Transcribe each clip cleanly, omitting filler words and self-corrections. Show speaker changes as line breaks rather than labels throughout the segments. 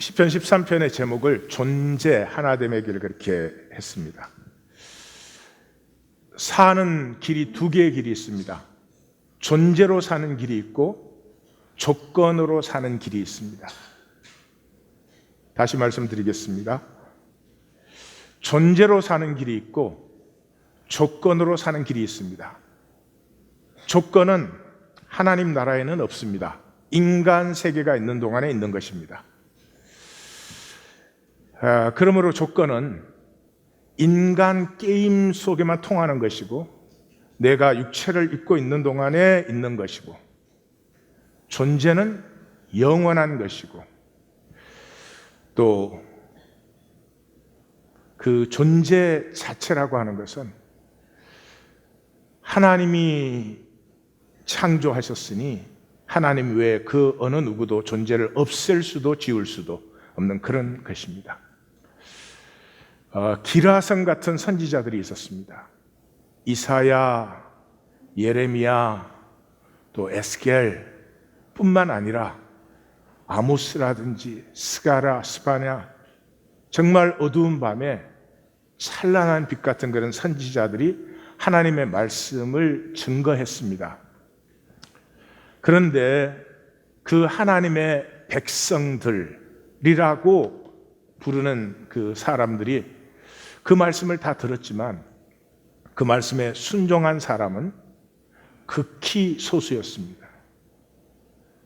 시편 13편의 제목을 존재 하나됨의 길 그렇게 했습니다. 사는 길이 두 개의 길이 있습니다. 존재로 사는 길이 있고 조건으로 사는 길이 있습니다. 다시 말씀드리겠습니다. 존재로 사는 길이 있고 조건으로 사는 길이 있습니다. 조건은 하나님 나라에는 없습니다. 인간 세계가 있는 동안에 있는 것입니다. 그러므로 조건은 인간 게임 속에만 통하는 것이고 내가 육체를 입고 있는 동안에 있는 것이고, 존재는 영원한 것이고, 또 그 존재 자체라고 하는 것은 하나님이 창조하셨으니 하나님 외에 그 어느 누구도 존재를 없앨 수도 지울 수도 없는 그런 것입니다. 기라성 같은 선지자들이 있었습니다. 이사야, 예레미야, 또 에스겔 뿐만 아니라 아모스라든지 스가랴, 스바냐, 정말 어두운 밤에 찬란한 빛 같은 그런 선지자들이 하나님의 말씀을 증거했습니다. 그런데 그 하나님의 백성들이라고 부르는 그 사람들이 그 말씀을 다 들었지만 그 말씀에 순종한 사람은 극히 소수였습니다.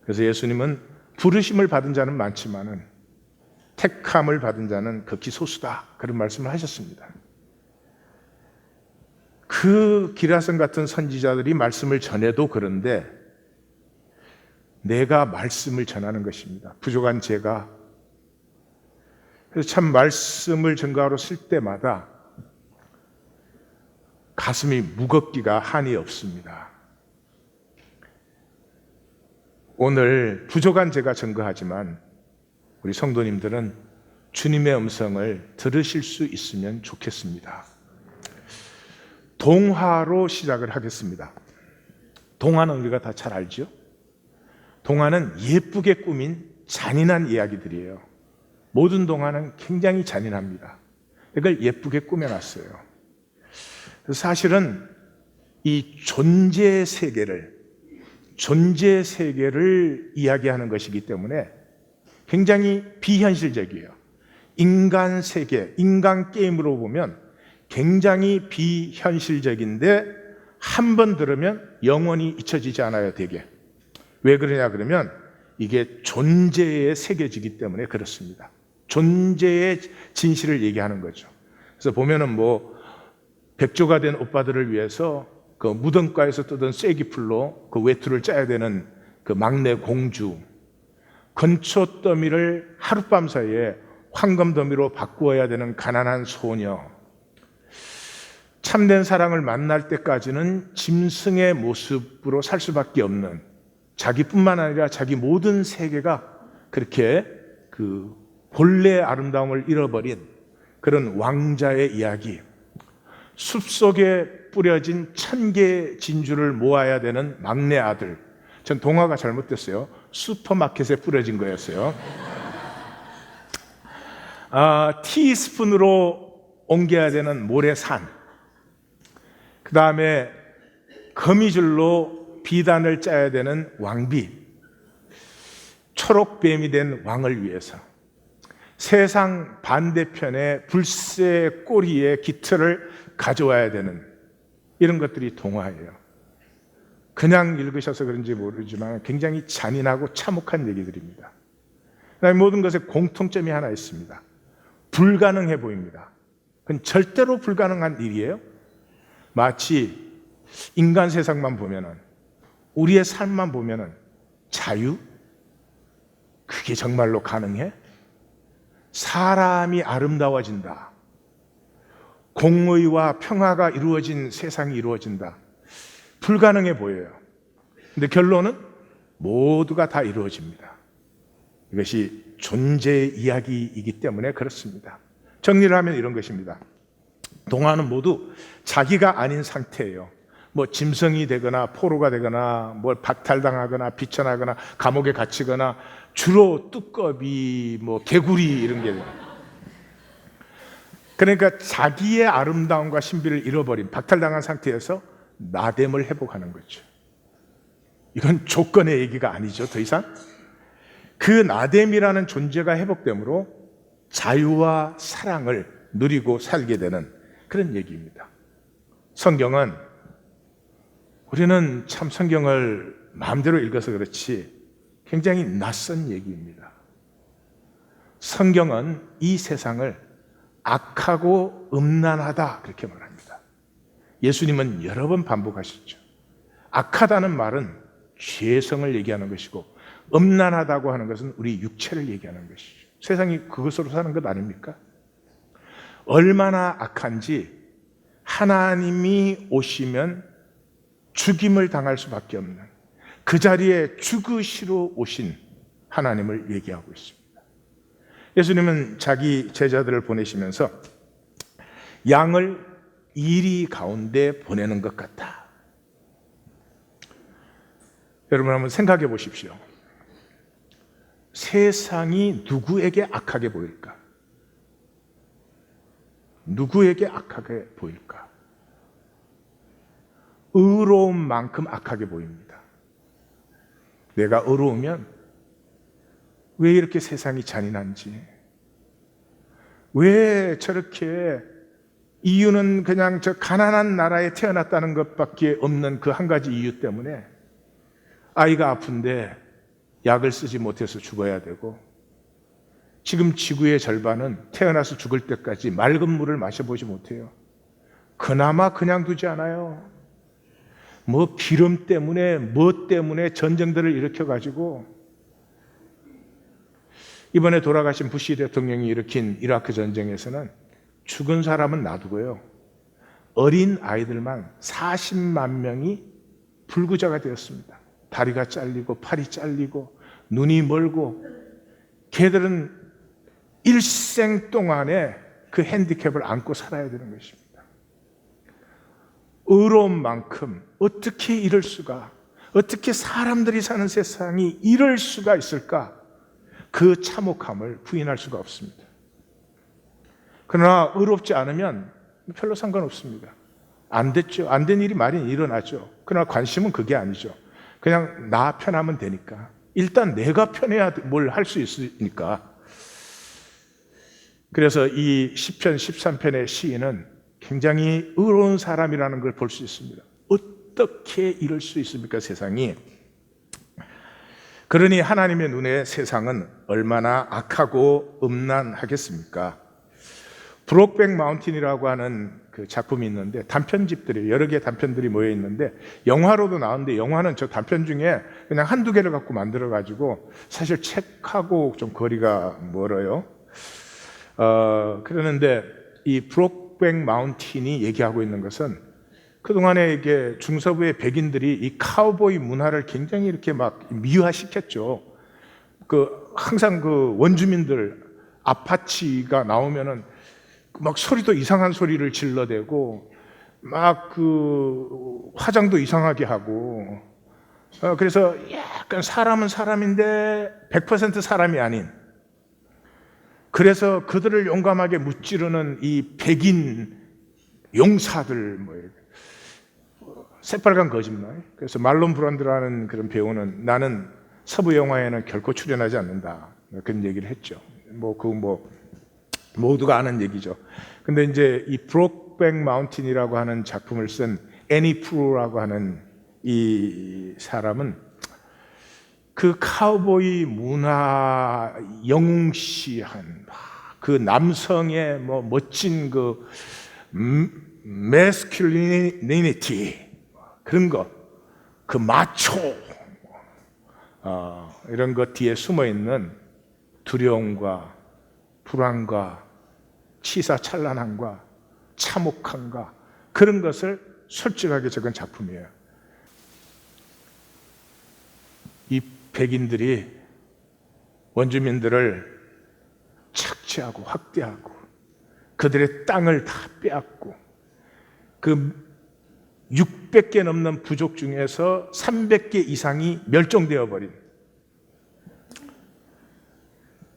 그래서 예수님은 부르심을 받은 자는 많지만은 택함을 받은 자는 극히 소수다, 그런 말씀을 하셨습니다. 그 기라성 같은 선지자들이 말씀을 전해도 그런데 내가 말씀을 전하는 것입니다. 부족한 제가. 그래서 참 말씀을 전가하러 쓸 때마다 가슴이 무겁기가 한이 없습니다. 오늘 부족한 제가 증거하지만 우리 성도님들은 주님의 음성을 들으실 수 있으면 좋겠습니다. 동화로 시작을 하겠습니다. 동화는 우리가 다 잘 알죠? 동화는 예쁘게 꾸민 잔인한 이야기들이에요. 모든 동화는 굉장히 잔인합니다. 이걸 예쁘게 꾸며놨어요. 사실은 이 존재 세계를 이야기하는 것이기 때문에 굉장히 비현실적이에요. 인간 세계, 인간 게임으로 보면 굉장히 비현실적인데 한 번 들으면 영원히 잊혀지지 않아요, 되게. 왜 그러냐 그러면 이게 존재의 세계지기 때문에 그렇습니다. 존재의 진실을 얘기하는 거죠. 그래서 보면은 백조가 된 오빠들을 위해서 그 무덤가에서 뜨던 쐐기풀로 그 외투를 짜야 되는 그 막내 공주, 건초 더미를 하룻밤 사이에 황금 더미로 바꾸어야 되는 가난한 소녀, 참된 사랑을 만날 때까지는 짐승의 모습으로 살 수밖에 없는, 자기뿐만 아니라 자기 모든 세계가 그렇게 그 본래의 아름다움을 잃어버린 그런 왕자의 이야기, 숲속에 뿌려진 1000개의 진주를 모아야 되는 막내 아들. 전 동화가 잘못됐어요. 슈퍼마켓에 뿌려진 거였어요. 티스푼으로 옮겨야 되는 모래산. 그 다음에 거미줄로 비단을 짜야 되는 왕비. 초록뱀이 된 왕을 위해서. 세상 반대편에 불새 꼬리에 깃털을 가져와야 되는 이런 것들이 동화예요. 그냥 읽으셔서 그런지 모르지만 굉장히 잔인하고 참혹한 얘기들입니다. 모든 것에 공통점이 하나 있습니다. 불가능해 보입니다. 그건 절대로 불가능한 일이에요. 마치 인간 세상만 보면은, 우리의 삶만 보면은 자유? 그게 정말로 가능해? 사람이 아름다워진다. 공의와 평화가 이루어진 세상이 이루어진다. 불가능해 보여요. 근데 결론은 모두가 다 이루어집니다. 이것이 존재의 이야기이기 때문에 그렇습니다. 정리를 하면 이런 것입니다. 동화는 모두 자기가 아닌 상태예요. 뭐 짐승이 되거나 포로가 되거나 뭘 박탈당하거나 비천하거나 감옥에 갇히거나 주로 뚜꺼비, 뭐 개구리 이런 게 돼요. 그러니까 자기의 아름다움과 신비를 잃어버린 박탈당한 상태에서 나됨을 회복하는 거죠. 이건 조건의 얘기가 아니죠, 더 이상. 그 나됨이라는 존재가 회복되므로 자유와 사랑을 누리고 살게 되는 그런 얘기입니다. 성경은 우리는 참 성경을 마음대로 읽어서 그렇지 굉장히 낯선 얘기입니다. 성경은 이 세상을 악하고 음란하다 그렇게 말합니다. 예수님은 여러 번 반복하셨죠. 악하다는 말은 죄성을 얘기하는 것이고 음란하다고 하는 것은 우리 육체를 얘기하는 것이죠. 세상이 그것으로 사는 것 아닙니까? 얼마나 악한지 하나님이 오시면 죽임을 당할 수밖에 없는 그 자리에 죽으시러 오신 하나님을 얘기하고 있습니다. 예수님은 자기 제자들을 보내시면서 양을 이리 가운데 보내는 것 같다. 여러분 한번 생각해 보십시오. 세상이 누구에게 악하게 보일까? 누구에게 악하게 보일까? 의로운 만큼 악하게 보입니다. 내가 의로우면 왜 이렇게 세상이 잔인한지, 왜 저렇게, 이유는 그냥 저 가난한 나라에 태어났다는 것밖에 없는 그 한 가지 이유 때문에 아이가 아픈데 약을 쓰지 못해서 죽어야 되고, 지금 지구의 절반은 태어나서 죽을 때까지 맑은 물을 마셔보지 못해요. 그나마 그냥 두지 않아요. 뭐 기름 때문에 뭐 때문에 전쟁들을 일으켜가지고, 이번에 돌아가신 부시 대통령이 일으킨 이라크 전쟁에서는 죽은 사람은 놔두고요, 어린 아이들만 40만 명이 불구자가 되었습니다. 다리가 잘리고 팔이 잘리고 눈이 멀고, 걔들은 일생 동안에 그 핸디캡을 안고 살아야 되는 것입니다. 의로운 만큼 어떻게 이럴 수가, 어떻게 사람들이 사는 세상이 이럴 수가 있을까? 그 참혹함을 부인할 수가 없습니다. 그러나 의롭지 않으면 별로 상관없습니다. 안 됐죠. 안 된 일이 많이 일어나죠. 그러나 관심은 그게 아니죠. 그냥 나 편하면 되니까. 일단 내가 편해야 뭘 할 수 있으니까. 그래서 이 시편 13편의 시인은 굉장히 의로운 사람이라는 걸 볼 수 있습니다. 어떻게 이럴 수 있습니까, 세상이? 그러니 하나님의 눈에 세상은 얼마나 악하고 음란하겠습니까? 브록백 마운틴이라고 하는 그 작품이 있는데, 단편집들이 여러 개의 단편들이 모여 있는데 영화로도 나오는데, 영화는 저 단편 중에 그냥 한두 개를 갖고 만들어 가지고 사실 책하고 좀 거리가 멀어요. 그러는데 이 브록백 마운틴이 얘기하고 있는 것은, 그동안에 이게 중서부의 백인들이 이 카우보이 문화를 굉장히 이렇게 막 미화시켰죠. 항상 그 원주민들 아파치가 나오면은 막 소리도 이상한 소리를 질러대고, 막 그 화장도 이상하게 하고, 그래서 약간 사람은 사람인데 100% 사람이 아닌, 그래서 그들을 용감하게 무찌르는 이 백인 용사들, 뭐 새빨간 거짓말. 그래서 말론 브란드라는 그런 배우는 나는 서부 영화에는 결코 출연하지 않는다, 그런 얘기를 했죠. 모두가 아는 얘기죠. 근데 이제 이 브록백 마운틴이라고 하는 작품을 쓴 애니 프루라고 하는 이 사람은 그 카우보이 문화 영웅시한 그 남성의 뭐 멋진 그 매스큘리니티, 그런 것, 그 마초, 이런 것 뒤에 숨어 있는 두려움과 불안과 치사찬란함과 참혹함과 그런 것을 솔직하게 적은 작품이에요. 이 백인들이 원주민들을 착취하고 학대하고 그들의 땅을 다 빼앗고 그 600개 넘는 부족 중에서 300개 이상이 멸종되어 버린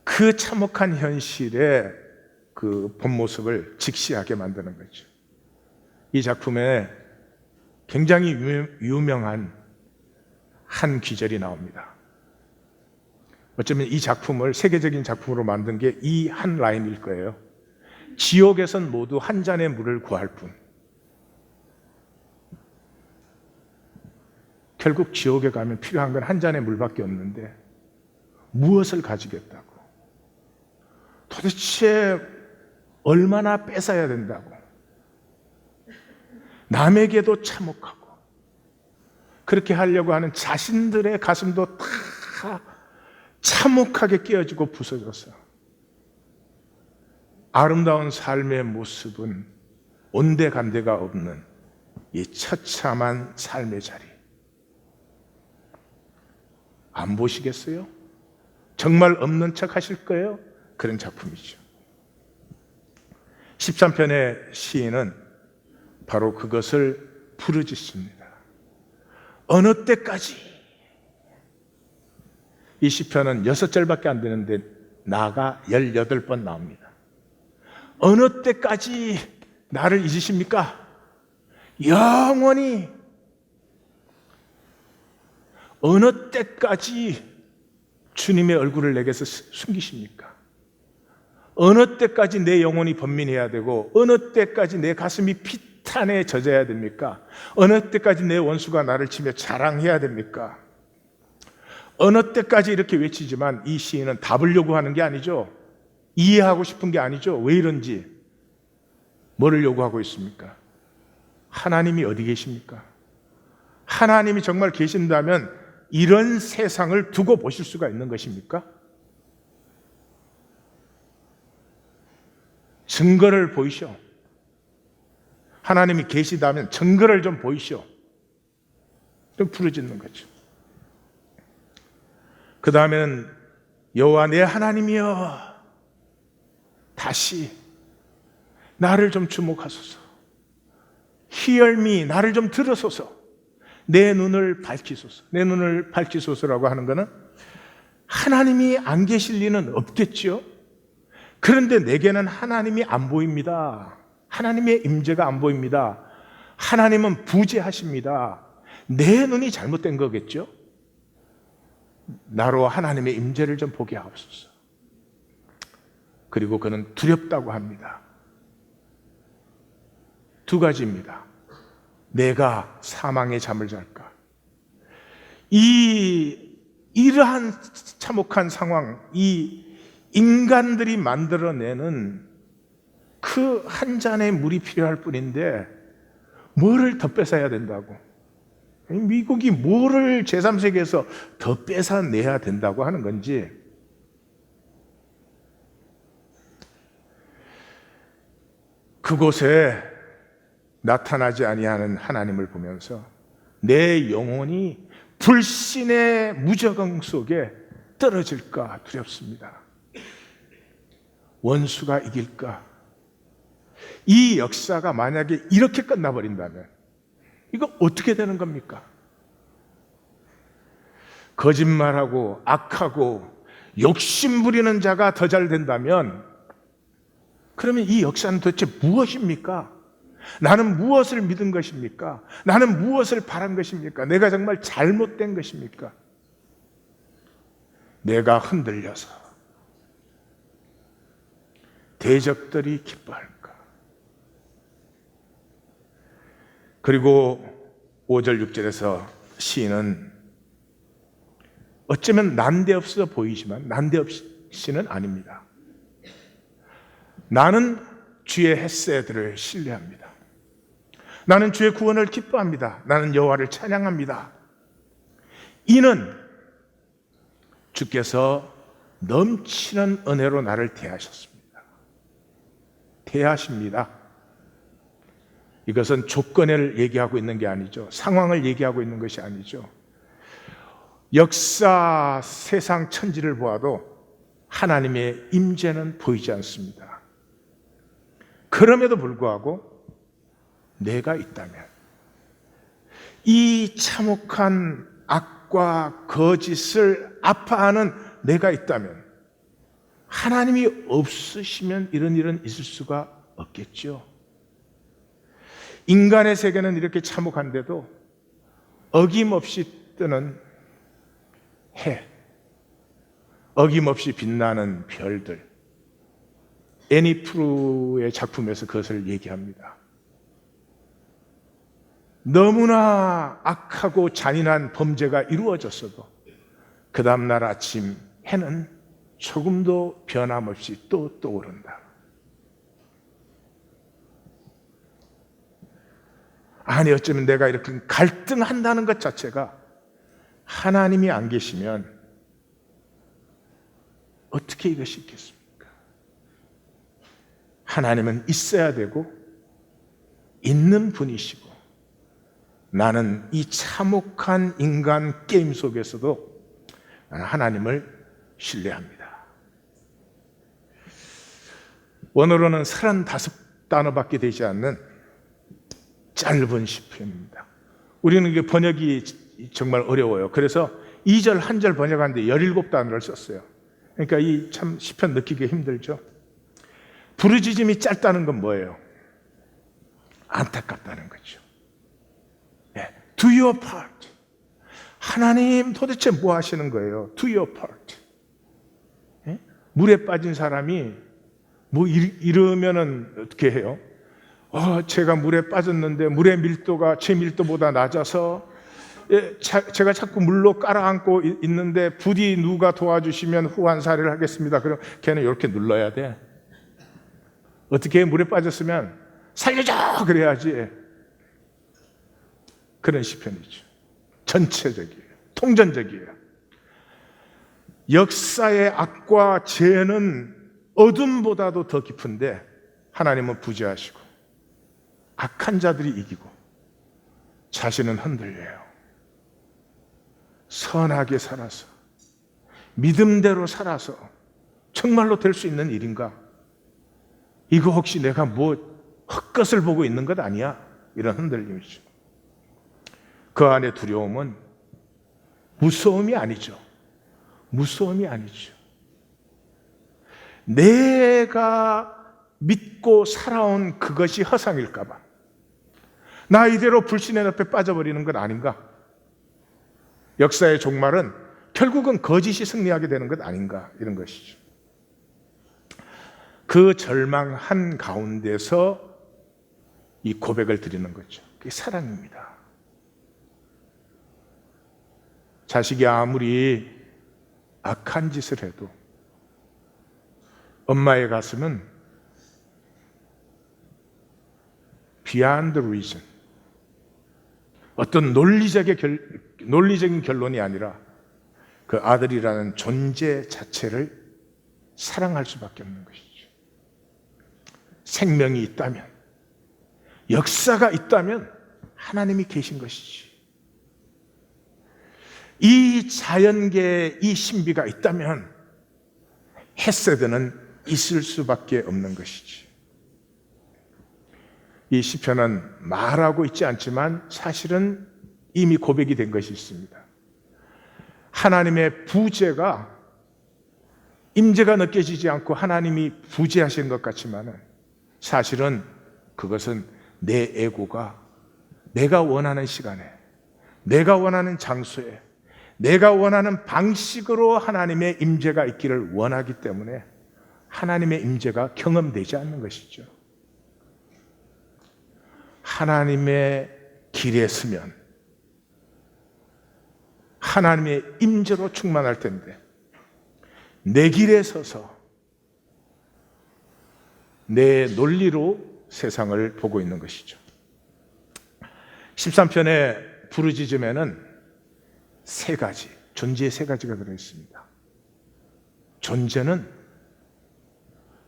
그 참혹한 현실의 그 본 모습을 직시하게 만드는 거죠. 이 작품에 굉장히 유명한 한 귀절이 나옵니다. 어쩌면 이 작품을 세계적인 작품으로 만든 게 이 한 라인일 거예요. 지옥에선 모두 한 잔의 물을 구할 뿐. 결국 지옥에 가면 필요한 건 한 잔의 물밖에 없는데 무엇을 가지겠다고? 도대체 얼마나 뺏어야 된다고? 남에게도 참혹하고 그렇게 하려고 하는 자신들의 가슴도 다 참혹하게 깨어지고 부서져서 아름다운 삶의 모습은 온데간데가 없는 이 처참한 삶의 자리. 안 보시겠어요? 정말 없는 척 하실 거예요? 그런 작품이죠. 13편의 시인은 바로 그것을 부르짖습니다. 어느 때까지? 이 시편은 6절밖에 안 되는데 나가 18번 나옵니다. 어느 때까지 나를 잊으십니까? 영원히. 어느 때까지 주님의 얼굴을 내게서 숨기십니까? 어느 때까지 내 영혼이 번민해야 되고 어느 때까지 내 가슴이 피탄에 젖어야 됩니까? 어느 때까지 내 원수가 나를 치며 자랑해야 됩니까? 어느 때까지 이렇게 외치지만 이 시인은 답을 요구하는 게 아니죠. 이해하고 싶은 게 아니죠. 왜 이런지. 뭐를 요구하고 있습니까? 하나님이 어디 계십니까? 하나님이 정말 계신다면 이런 세상을 두고 보실 수가 있는 것입니까? 증거를 보이시오. 하나님이 계시다면 증거를 좀 보이시오. 좀 부르짖는 거죠. 그 다음에는 여호와 내 하나님이여 다시 나를 좀 주목하소서. Hear me, 나를 좀 들으소서. 내 눈을 밝히소서. 내 눈을 밝히소서라고 하는 것은 하나님이 안 계실 리는 없겠죠. 그런데 내게는 하나님이 안 보입니다. 하나님의 임재가 안 보입니다. 하나님은 부재하십니다. 내 눈이 잘못된 거겠죠. 나로 하나님의 임재를 좀 보게 하옵소서. 그리고 그는 두렵다고 합니다. 두 가지입니다. 내가 사망의 잠을 잘까? 이러한 참혹한 상황, 이 인간들이 만들어내는 그 한 잔의 물이 필요할 뿐인데 뭐를 더 뺏어야 된다고? 미국이 뭐를 제3세계에서 더 뺏어내야 된다고 하는 건지. 그곳에 나타나지 아니하는 하나님을 보면서 내 영혼이 불신의 무적응 속에 떨어질까 두렵습니다. 원수가 이길까? 이 역사가 만약에 이렇게 끝나버린다면 이거 어떻게 되는 겁니까? 거짓말하고 악하고 욕심 부리는 자가 더 잘 된다면 그러면 이 역사는 도대체 무엇입니까? 나는 무엇을 믿은 것입니까? 나는 무엇을 바란 것입니까? 내가 정말 잘못된 것입니까? 내가 흔들려서 대적들이 기뻐할까? 그리고 5절 6절에서 시인은 어쩌면 난데없어 보이지만 난데없이는 아닙니다. 나는 주의 헷세들을 신뢰합니다. 나는 주의 구원을 기뻐합니다. 나는 여호와를 찬양합니다. 이는 주께서 넘치는 은혜로 나를 대하셨습니다. 대하십니다. 이것은 조건을 얘기하고 있는 게 아니죠. 상황을 얘기하고 있는 것이 아니죠. 역사, 세상 천지를 보아도 하나님의 임재는 보이지 않습니다. 그럼에도 불구하고 내가 있다면 이 참혹한 악과 거짓을 아파하는 내가 있다면, 하나님이 없으시면 이런 일은 있을 수가 없겠죠. 인간의 세계는 이렇게 참혹한데도 어김없이 뜨는 해, 어김없이 빛나는 별들, 애니 프루의 작품에서 그것을 얘기합니다. 너무나 악하고 잔인한 범죄가 이루어졌어도 그 다음날 아침 해는 조금도 변함없이 또 떠오른다. 아니, 어쩌면 내가 이렇게 갈등한다는 것 자체가 하나님이 안 계시면 어떻게 이것이 있겠습니까? 하나님은 있어야 되고 있는 분이시고, 나는 이 참혹한 인간 게임 속에서도 나는 하나님을 신뢰합니다. 원어로는 35단어밖에 되지 않는 짧은 시편입니다. 우리는 이게 번역이 정말 어려워요. 그래서 2절, 1절 번역하는데 17단어를 썼어요. 그러니까 이 참 시편 느끼기 힘들죠. 부르짖음이 짧다는 건 뭐예요? 안타깝다는 거죠. Do your part. 하나님 도대체 뭐 하시는 거예요? Do your part. 물에 빠진 사람이 뭐 이러면은 어떻게 해요? 제가 물에 빠졌는데 물의 밀도가 제 밀도보다 낮아서 제가 자꾸 물로 깔아앉고 있는데 부디 누가 도와주시면 후환사례를 하겠습니다. 그럼 걔는 이렇게 눌러야 돼. 어떻게 물에 빠졌으면 살려줘! 그래야지. 그런 시편이죠. 전체적이에요. 통전적이에요. 역사의 악과 죄는 어둠보다도 더 깊은데 하나님은 부재하시고 악한 자들이 이기고 자신은 흔들려요. 선하게 살아서, 믿음대로 살아서 정말로 될 수 있는 일인가? 이거 혹시 내가 뭐 헛것을 보고 있는 것 아니야? 이런 흔들림이죠. 그 안에 두려움은 무서움이 아니죠. 무서움이 아니죠. 내가 믿고 살아온 그것이 허상일까 봐, 나 이대로 불신의 늪에 빠져버리는 건 아닌가? 역사의 종말은 결국은 거짓이 승리하게 되는 것 아닌가? 이런 것이죠. 그 절망 한 가운데서 이 고백을 드리는 거죠. 그게 사랑입니다. 자식이 아무리 악한 짓을 해도 엄마의 가슴은 beyond reason, 어떤 논리적인 결론이 아니라 그 아들이라는 존재 자체를 사랑할 수밖에 없는 것이죠. 생명이 있다면, 역사가 있다면 하나님이 계신 것이지. 이 자연계에 이 신비가 있다면 헤세드는 있을 수밖에 없는 것이지. 이 시편은 말하고 있지 않지만 사실은 이미 고백이 된 것이 있습니다. 하나님의 부재가, 임재가 느껴지지 않고 하나님이 부재하시는 것 같지만은 사실은 그것은 내 에고가 내가 원하는 시간에, 내가 원하는 장소에, 내가 원하는 방식으로 하나님의 임재가 있기를 원하기 때문에 하나님의 임재가 경험되지 않는 것이죠. 하나님의 길에 서면 하나님의 임재로 충만할 텐데, 내 길에 서서 내 논리로 세상을 보고 있는 것이죠. 13편의 부르짖음에는 세 가지, 존재의 세 가지가 들어있습니다. 존재는,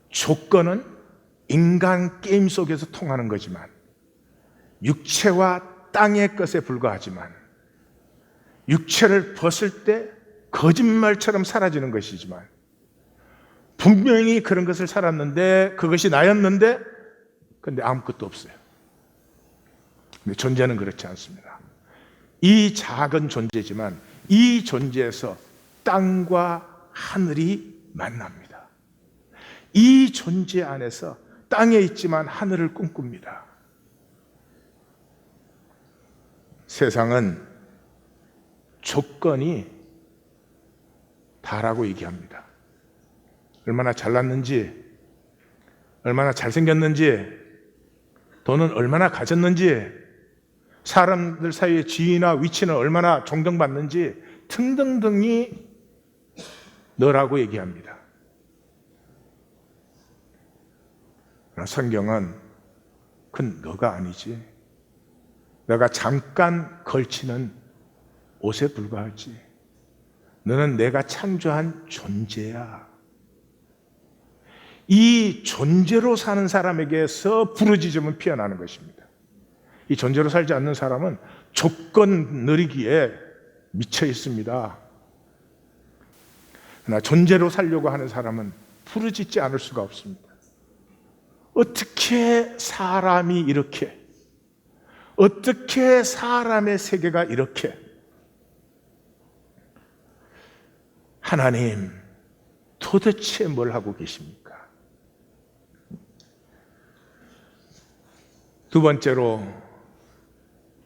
조건은 인간 게임 속에서 통하는 거지만, 육체와 땅의 것에 불과하지만, 육체를 벗을 때 거짓말처럼 사라지는 것이지만, 분명히 그런 것을 살았는데, 그것이 나였는데, 근데 아무것도 없어요. 근데 존재는 그렇지 않습니다. 이 작은 존재지만 이 존재에서 땅과 하늘이 만납니다. 이 존재 안에서 땅에 있지만 하늘을 꿈꿉니다. 세상은 조건이 다라고 얘기합니다. 얼마나 잘났는지, 얼마나 잘생겼는지, 돈은 얼마나 가졌는지, 사람들 사이의 지위나 위치는 얼마나 존경받는지 등등등이 너라고 얘기합니다. 그러나 성경은 그건 너가 아니지. 너가 잠깐 걸치는 옷에 불과하지. 너는 내가 창조한 존재야. 이 존재로 사는 사람에게서 부르짖음은 피어나는 것입니다. 이 존재로 살지 않는 사람은 조건 누리기에 미쳐 있습니다. 그러나 존재로 살려고 하는 사람은 부르짖지 않을 수가 없습니다. 어떻게 사람이 이렇게, 어떻게 사람의 세계가 이렇게, 하나님 도대체 뭘 하고 계십니까? 두 번째로,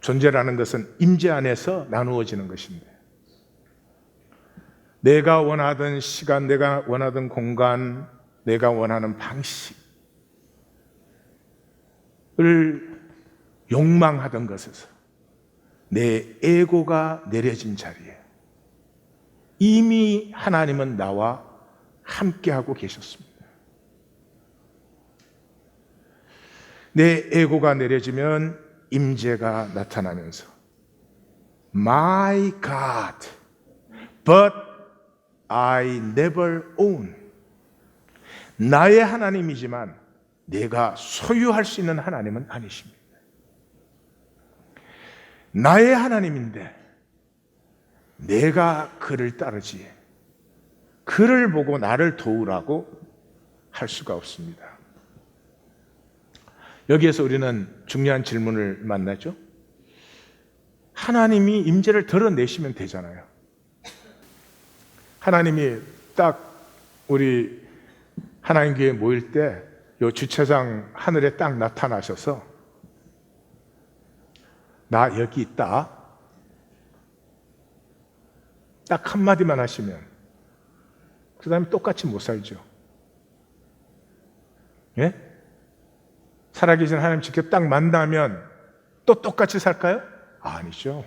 존재라는 것은 임재 안에서 나누어지는 것인데, 내가 원하던 시간, 내가 원하던 공간, 내가 원하는 방식을 욕망하던 것에서 내 에고가 내려진 자리에 이미 하나님은 나와 함께하고 계셨습니다. 내 에고가 내려지면 임재가 나타나면서 My God, but I never own. 나의 하나님이지만 내가 소유할 수 있는 하나님은 아니십니다. 나의 하나님인데 내가 그를 따르지, 그를 보고 나를 도우라고 할 수가 없습니다. 여기에서 우리는 중요한 질문을 만나죠. 하나님이 임재를 드러내시면 되잖아요. 하나님이 딱 우리 하나님 교회 모일 때 요 주차장 하늘에 딱 나타나셔서 나 여기 있다, 딱 한마디만 하시면 그 다음에 똑같이 못 살죠. 예? 살아계신 하나님 직접 딱 만나면 또 똑같이 살까요? 아니죠.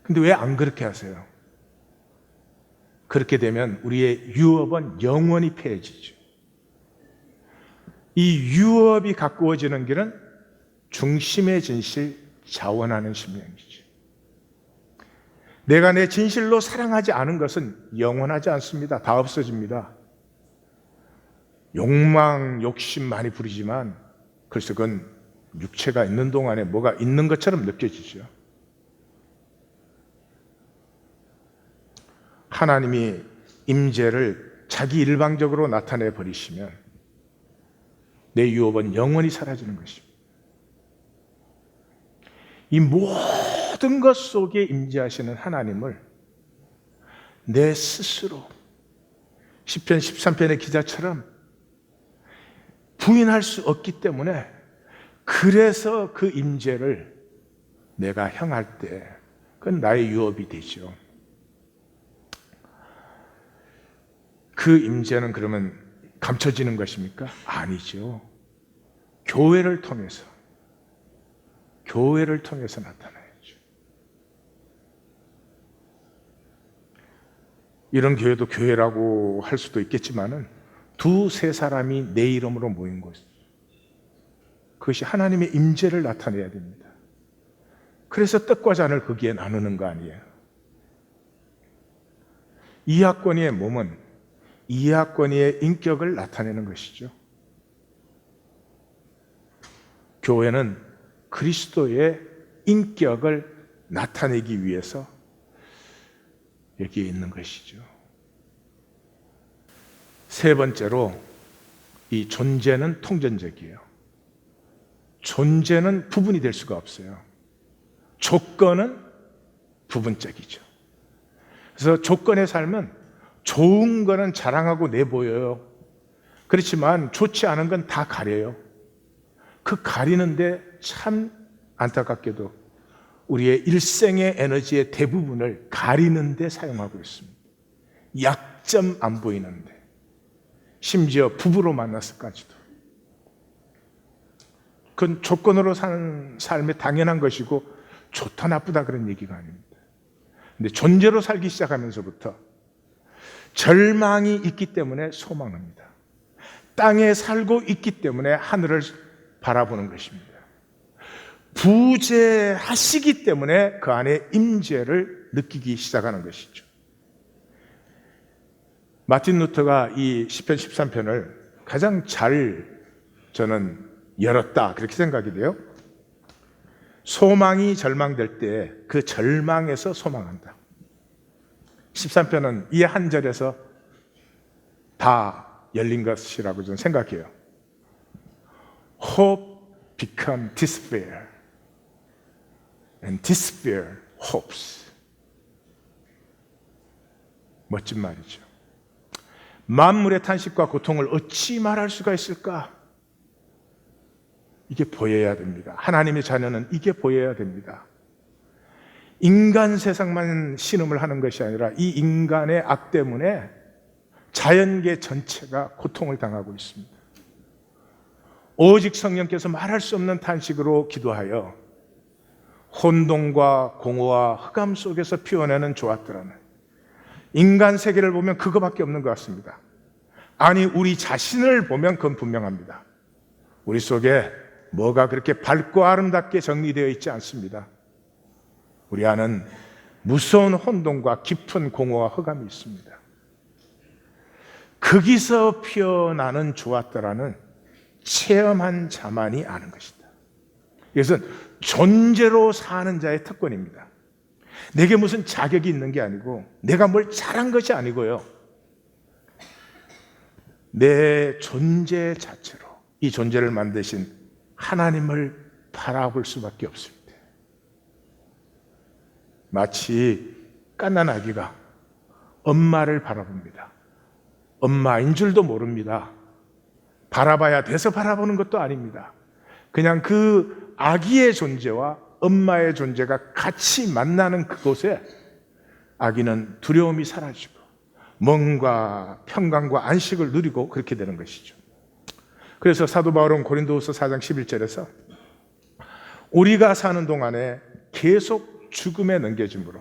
근데 왜 안 그렇게 하세요? 그렇게 되면 우리의 유업은 영원히 폐해지죠. 이 유업이 가꾸어지는 길은 중심의 진실, 자원하는 심령이죠. 내가 내 진실로 사랑하지 않은 것은 영원하지 않습니다. 다 없어집니다. 욕망, 욕심 많이 부리지만 그래서 그건 육체가 있는 동안에 뭐가 있는 것처럼 느껴지죠. 하나님이 임재를 자기 일방적으로 나타내 버리시면 내 유업은 영원히 사라지는 것입니다. 이 모든 것 속에 임재하시는 하나님을 내 스스로 시편 13편의 기자처럼 부인할 수 없기 때문에, 그래서 그 임재를 내가 향할 때 그건 나의 유업이 되죠. 그 임재는 그러면 감춰지는 것입니까? 아니죠. 교회를 통해서 나타나야죠. 이런 교회도 교회라고 할 수도 있겠지만은 두세 사람이 내 이름으로 모인 곳, 그것이 하나님의 임재를 나타내야 됩니다. 그래서 떡과 잔을 거기에 나누는 거 아니에요. 이하권이의 몸은 이하권이의 인격을 나타내는 것이죠. 교회는 그리스도의 인격을 나타내기 위해서 여기에 있는 것이죠. 세 번째로, 이 존재는 통전적이에요. 존재는 구분이 될 수가 없어요. 조건은 부분적이죠. 그래서 조건의 삶은 좋은 거는 자랑하고 내보여요. 그렇지만 좋지 않은 건 다 가려요. 그 가리는데 참 안타깝게도 우리의 일생의 에너지의 대부분을 가리는데 사용하고 있습니다. 약점 안 보이는데, 심지어 부부로 만났을까지도. 그건 조건으로 사는 삶에 당연한 것이고 좋다 나쁘다 그런 얘기가 아닙니다. 근데 존재로 살기 시작하면서부터 절망이 있기 때문에 소망합니다. 땅에 살고 있기 때문에 하늘을 바라보는 것입니다. 부재하시기 때문에 그 안에 임재를 느끼기 시작하는 것이죠. 마틴 루터가 이 시편 13편을 가장 잘 저는 열었다 그렇게 생각이 돼요. 소망이 절망될 때 그 절망에서 소망한다. 13편은 이 한 절에서 다 열린 것이라고 저는 생각해요. Hope become despair and despair hopes. 멋진 말이죠. 만물의 탄식과 고통을 어찌 말할 수가 있을까? 이게 보여야 됩니다. 하나님의 자녀는 이게 보여야 됩니다. 인간 세상만 신음을 하는 것이 아니라 이 인간의 악 때문에 자연계 전체가 고통을 당하고 있습니다. 오직 성령께서 말할 수 없는 탄식으로 기도하여 혼돈과 공허와 흑암 속에서 피워내는 조합들은 인간 세계를 보면 그거밖에 없는 것 같습니다. 아니, 우리 자신을 보면 그건 분명합니다. 우리 속에 뭐가 그렇게 밝고 아름답게 정리되어 있지 않습니다. 우리 안은 무서운 혼돈과 깊은 공허와 흑암이 있습니다. 거기서 피어나는 조아떠라는 체험한 자만이 아는 것이다. 이것은 존재로 사는 자의 특권입니다. 내게 무슨 자격이 있는 게 아니고 내가 뭘 잘한 것이 아니고요. 내 존재 자체로 이 존재를 만드신 하나님을 바라볼 수밖에 없습니다. 마치 갓난 아기가 엄마를 바라봅니다. 엄마인 줄도 모릅니다. 바라봐야 돼서 바라보는 것도 아닙니다. 그냥 그 아기의 존재와 엄마의 존재가 같이 만나는 그곳에 아기는 두려움이 사라지고 멍과 평강과 안식을 누리고 그렇게 되는 것이죠. 그래서 사도 바울은 고린도후서 4장 11절에서 우리가 사는 동안에 계속 죽음에 넘겨짐으로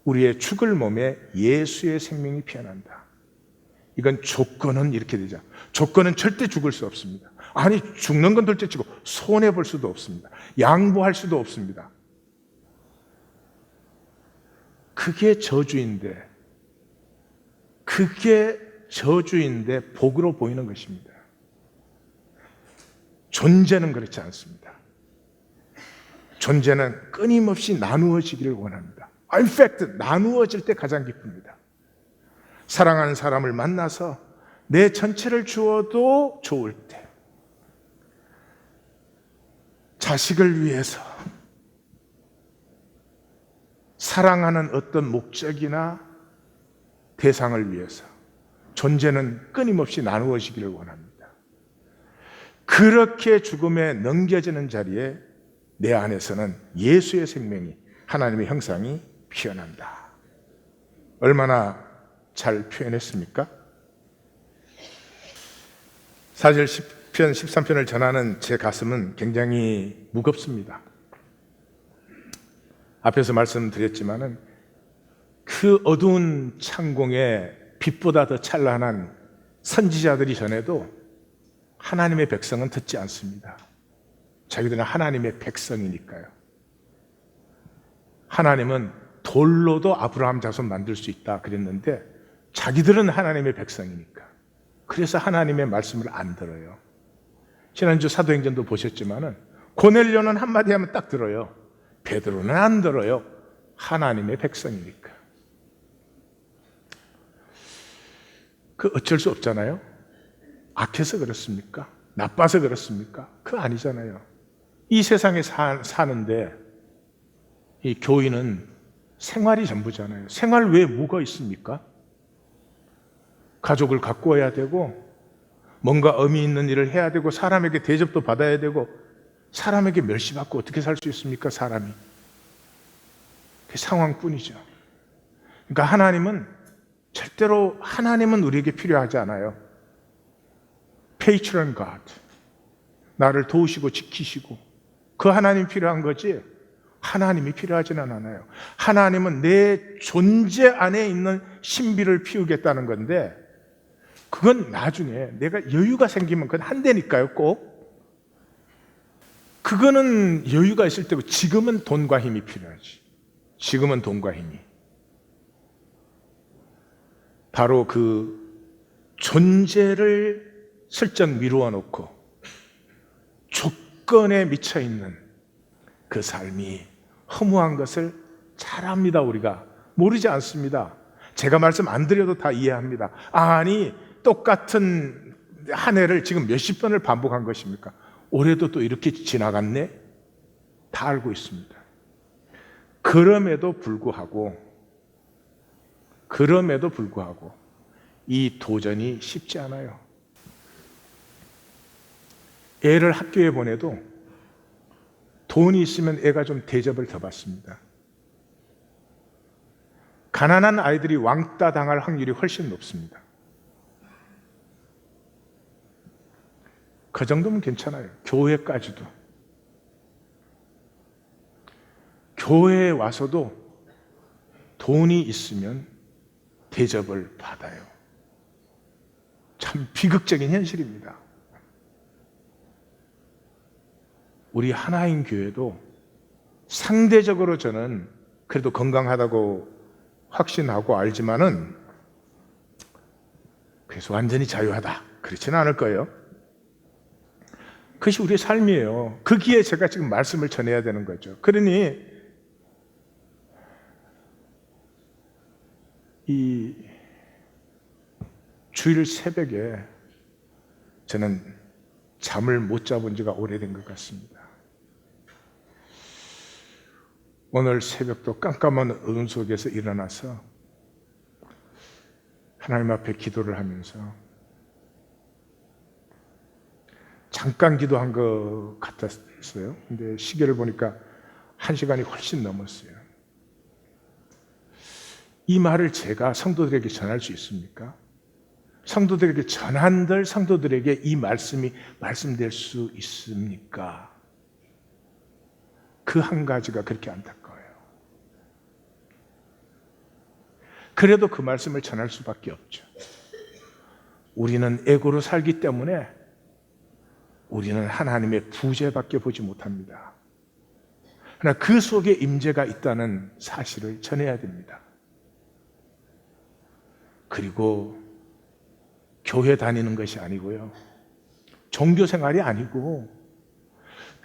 우리의 죽을 몸에 예수의 생명이 피어난다. 이건 조건은 이렇게 되죠. 조건은 절대 죽을 수 없습니다. 아니, 죽는 건 둘째치고 손해볼 수도 없습니다. 양보할 수도 없습니다. 그게 저주인데 복으로 보이는 것입니다. 존재는 그렇지 않습니다. 존재는 끊임없이 나누어지기를 원합니다. In fact, 나누어질 때 가장 기쁩니다. 사랑하는 사람을 만나서 내 전체를 주어도 좋을 때, 자식을 위해서 사랑하는 어떤 목적이나 대상을 위해서 존재는 끊임없이 나누어지기를 원합니다. 그렇게 죽음에 넘겨지는 자리에 내 안에서는 예수의 생명이, 하나님의 형상이 피어난다. 얼마나 잘 표현했습니까? 사실 시편 13편을 전하는 제 가슴은 굉장히 무겁습니다. 앞에서 말씀드렸지만은 그 어두운 창공에 빛보다 더 찬란한 선지자들이 전해도 하나님의 백성은 듣지 않습니다. 자기들은 하나님의 백성이니까요. 하나님은 돌로도 아브라함 자손 만들 수 있다 그랬는데 자기들은 하나님의 백성이니까. 그래서 하나님의 말씀을 안 들어요. 지난주 사도행전도 보셨지만은 고넬료는 한마디 하면 딱 들어요. 베드로는 안 들어요. 하나님의 백성이니까. 그 어쩔 수 없잖아요. 악해서 그렇습니까? 나빠서 그렇습니까? 그거 아니잖아요. 이 세상에 사는데 이 교인은 생활이 전부잖아요. 생활 외에 뭐가 있습니까? 가족을 가꾸어야 되고 뭔가 의미 있는 일을 해야 되고 사람에게 대접도 받아야 되고 사람에게 멸시받고 어떻게 살 수 있습니까? 사람이. 그 상황뿐이죠. 그러니까 하나님은 우리에게 필요하지 않아요. Patron God. 나를 도우시고 지키시고 그 하나님이 필요한 거지 하나님이 필요하지는 않아요. 하나님은 내 존재 안에 있는 신비를 피우겠다는 건데 그건 나중에 내가 여유가 생기면 그건 한대니까요. 꼭 그거는 여유가 있을 때고 지금은 돈과 힘이 필요하지. 지금은 돈과 힘이 바로 그 존재를 슬쩍 미루어 놓고 조건에 미쳐 있는 그 삶이 허무한 것을 잘 압니다. 우리가 모르지 않습니다. 제가 말씀 안 드려도 다 이해합니다. 아니 똑같은 한 해를 지금 몇십 번을 반복한 것입니까? 올해도 또 이렇게 지나갔네? 다 알고 있습니다. 그럼에도 불구하고 이 도전이 쉽지 않아요. 애를 학교에 보내도 돈이 있으면 애가 좀 대접을 더 받습니다. 가난한 아이들이 왕따 당할 확률이 훨씬 높습니다. 그 정도면 괜찮아요. 교회까지도. 교회에 와서도 돈이 있으면 대접을 받아요. 참 비극적인 현실입니다. 우리 하나인 교회도 상대적으로 저는 그래도 건강하다고 확신하고 알지만은 그래서 완전히 자유하다 그렇지는 않을 거예요. 그것이 우리의 삶이에요. 거기에 제가 지금 말씀을 전해야 되는 거죠. 그러니 이 주일 새벽에 저는 잠을 못 자본 지가 오래된 것 같습니다. 오늘 새벽도 깜깜한 어둠 속에서 일어나서 하나님 앞에 기도를 하면서 잠깐 기도한 것 같았어요. 근데 시계를 보니까 1시간이 훨씬 넘었어요. 이 말을 제가 성도들에게 전할 수 있습니까? 성도들에게 전한들 성도들에게 이 말씀이 말씀될 수 있습니까? 그 한 가지가 그렇게 안타까워요. 그래도 그 말씀을 전할 수밖에 없죠. 우리는 에고로 살기 때문에 우리는 하나님의 부재밖에 보지 못합니다. 그러나 그 속에 임재가 있다는 사실을 전해야 됩니다. 그리고 교회 다니는 것이 아니고요. 종교 생활이 아니고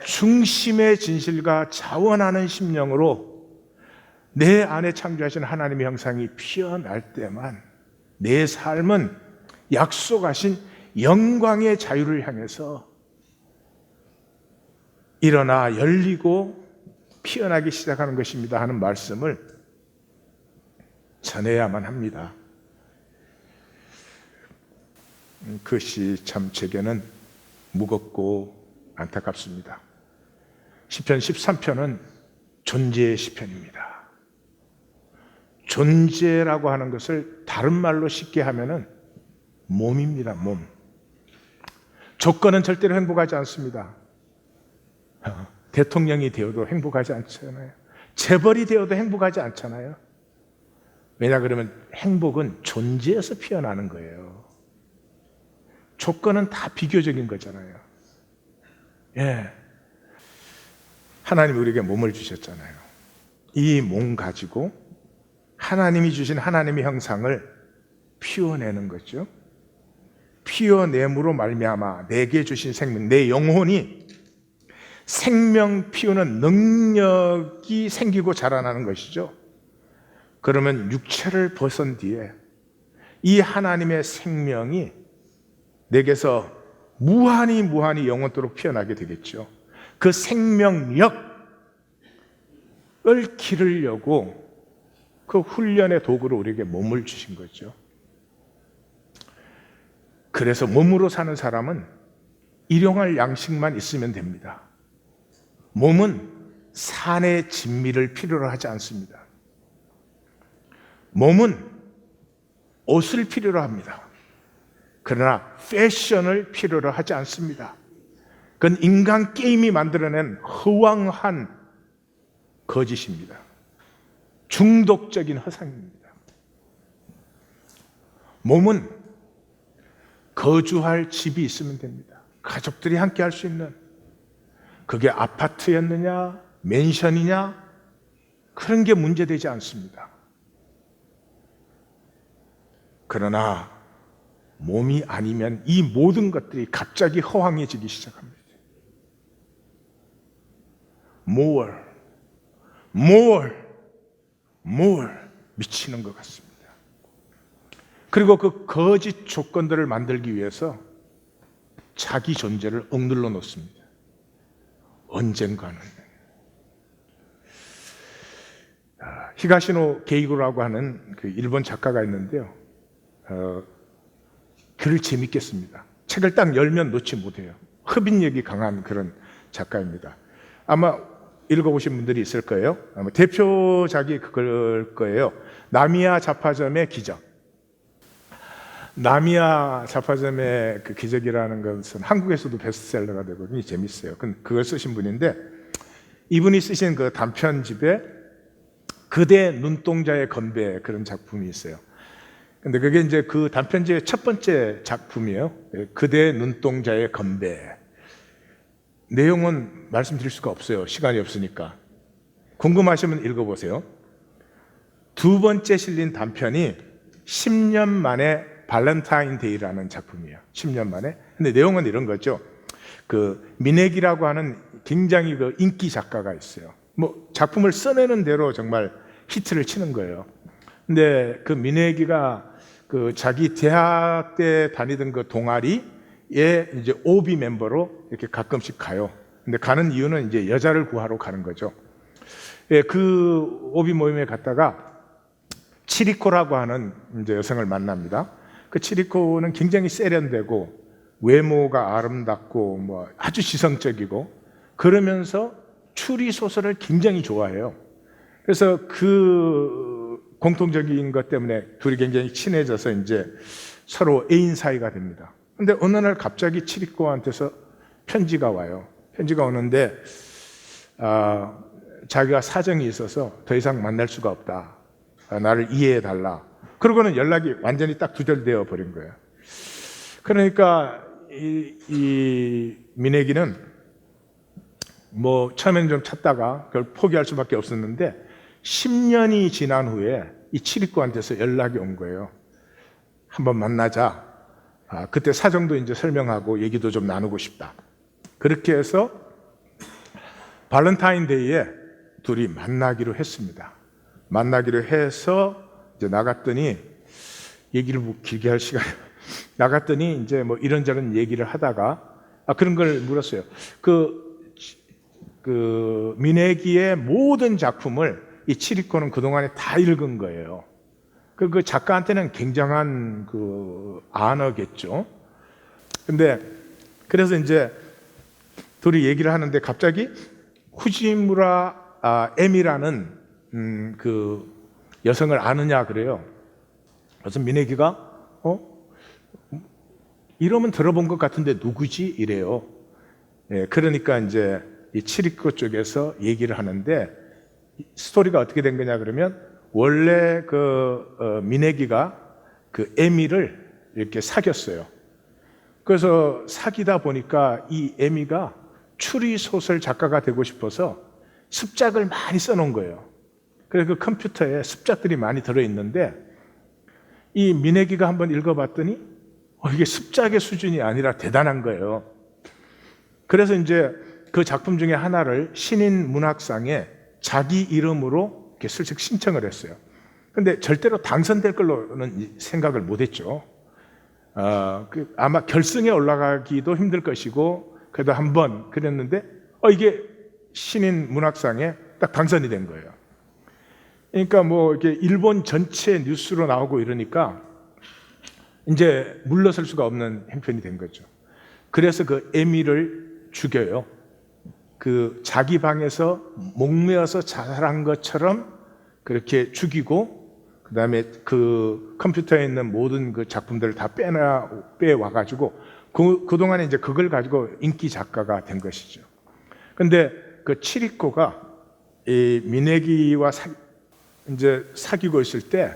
중심의 진실과 자원하는 심령으로 내 안에 창조하신 하나님의 형상이 피어날 때만 내 삶은 약속하신 영광의 자유를 향해서 일어나 열리고 피어나기 시작하는 것입니다 하는 말씀을 전해야만 합니다. 그것이 참 제게는 무겁고 안타깝습니다. 시편 13편은 존재의 시편입니다. 존재라고 하는 것을 다른 말로 쉽게 하면은 몸입니다. 몸. 조건은 절대로 행복하지 않습니다. 대통령이 되어도 행복하지 않잖아요. 재벌이 되어도 행복하지 않잖아요. 왜냐 그러면 행복은 존재에서 피어나는 거예요. 조건은 다 비교적인 거잖아요. 예. 하나님이 우리에게 몸을 주셨잖아요. 이 몸 가지고 하나님이 주신 하나님의 형상을 피워내는 거죠. 피워냄으로 말미암아 내게 주신 생명, 내 영혼이 생명 피우는 능력이 생기고 자라나는 것이죠. 그러면 육체를 벗은 뒤에 이 하나님의 생명이 내게서 무한히 영원토록 피어나게 되겠죠. 그 생명력을 기르려고 그 훈련의 도구로 우리에게 몸을 주신 거죠. 그래서 몸으로 사는 사람은 일용할 양식만 있으면 됩니다. 몸은 산의 진미를 필요로 하지 않습니다. 몸은 옷을 필요로 합니다. 그러나 패션을 필요로 하지 않습니다. 그건 인간 게임이 만들어낸 허황한 거짓입니다. 중독적인 허상입니다. 몸은 거주할 집이 있으면 됩니다. 가족들이 함께 할 수 있는, 그게 아파트였느냐 맨션이냐 그런 게 문제되지 않습니다. 그러나 몸이 아니면 이 모든 것들이 갑자기 허황해지기 시작합니다. more 미치는 것 같습니다. 그리고 그 거짓 조건들을 만들기 위해서 자기 존재를 억눌러 놓습니다. 언젠가는. 히가시노 게이고라고 하는 그 일본 작가가 있는데요. 글을 재밌게 씁니다. 책을 딱 열면 놓지 못해요. 흡인력이 강한 그런 작가입니다. 아마 읽어보신 분들이 있을 거예요. 아마 대표작이 그걸 거예요. 나미야 잡화점의 기적. 나미야 잡화점의 그 기적이라는 것은 한국에서도 베스트셀러가 되고 굉장히 재밌어요. 그걸 쓰신 분인데, 이분이 쓰신 그 단편집에 그대 눈동자의 건배, 그런 작품이 있어요. 근데 그게 이제 그 단편집의 첫 번째 작품이에요. 그대 눈동자의 건배. 내용은 말씀드릴 수가 없어요. 시간이 없으니까. 궁금하시면 읽어보세요. 두 번째 실린 단편이 10년 만에 발렌타인데이라는 작품이에요. 10년 만에. 근데 내용은 이런 거죠. 그 미네기라고 하는 굉장히 그 인기 작가가 있어요. 뭐 작품을 써내는 대로 정말 히트를 치는 거예요. 근데 그 미네기가 그 자기 대학 때 다니던 그 동아리에 이제 오비 멤버로 이렇게 가끔씩 가요. 근데 가는 이유는 이제 여자를 구하러 가는 거죠. 예, 그 오비 모임에 갔다가 치리코라고 하는 이제 여성을 만납니다. 그 치리코는 굉장히 세련되고 외모가 아름답고 뭐 아주 지성적이고 그러면서 추리 소설을 굉장히 좋아해요. 그래서 그 공통적인 것 때문에 둘이 굉장히 친해져서 이제 서로 애인 사이가 됩니다. 근데 어느 날 갑자기 치리코한테서 편지가 와요. 편지가 오는데 자기가 사정이 있어서 더 이상 만날 수가 없다. 나를 이해해 달라. 그러고는 연락이 완전히 딱 두절되어 버린 거예요. 그러니까 이 미네기는 뭐 처음에는 좀 찾다가 그걸 포기할 수밖에 없었는데 10년이 지난 후에 이 치리코한테서 연락이 온 거예요. 한번 만나자. 그때 사정도 이제 설명하고 얘기도 좀 나누고 싶다. 그렇게 해서 발렌타인데이에 둘이 만나기로 했습니다. 만나기로 해서 이제 나갔더니 얘기를 뭐 길게 할 시간이 나갔더니 이제 뭐 이런저런 얘기를 하다가 그런 걸 물었어요. 그 미네기의 모든 작품을 이 치리코는 그동안에 다 읽은 거예요. 그 작가한테는 굉장한 그 아너겠죠. 근데 그래서 이제 둘이 얘기를 하는데 갑자기 후지무라 에미라는 그 여성을 아느냐 그래요. 그래서 미네기가 이러면 들어본 것 같은데 누구지? 이래요. 예, 그러니까 이제 이 치리코 쪽에서 얘기를 하는데 스토리가 어떻게 된 거냐 그러면 원래 그 미네기가 그 에미를 이렇게 사귀었어요. 그래서 사귀다 보니까 이 에미가 추리 소설 작가가 되고 싶어서 습작을 많이 써놓은 거예요. 그래서 그 컴퓨터에 습작들이 많이 들어있는데 이 미네기가 한번 읽어봤더니 이게 습작의 수준이 아니라 대단한 거예요. 그래서 이제 그 작품 중에 하나를 신인 문학상에 자기 이름으로 이렇게 슬쩍 신청을 했어요. 근데 절대로 당선될 걸로는 생각을 못했죠. 아마 결승에 올라가기도 힘들 것이고 그래도 한번 그랬는데 이게 신인 문학상에 딱 당선이 된 거예요. 그러니까 뭐 이렇게 일본 전체 뉴스로 나오고 이러니까 이제 물러설 수가 없는 형편이 된 거죠. 그래서 그 에미를 죽여요. 그 자기 방에서 목매어서 자살한 것처럼 그렇게 죽이고, 그 다음에 그 컴퓨터에 있는 모든 그 작품들을 다 빼와가지고 그동안에 이제 그걸 가지고 인기 작가가 된 것이죠. 근데 그 치리코가 이 미네기와 이제 사귀고 있을 때